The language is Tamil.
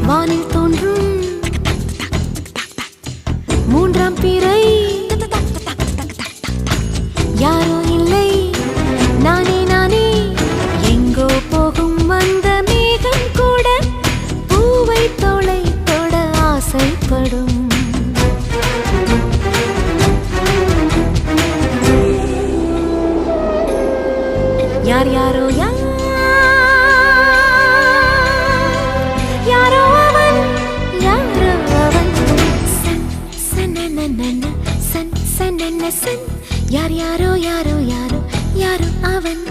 வானில் தோன்றும் மூன்றாம் பிறை யாரோ இல்லை நானே நானே எங்கோ போகும் அந்த மேகம் கூட பூவை தோளை தொட ஆசைப்படும் யார் யாரோ யாரோ அவன் யாரோ அவன் சன் சனனனன சன் சனன சன் யார் யாரோ யாரோ யாரோ யாரோ அவன்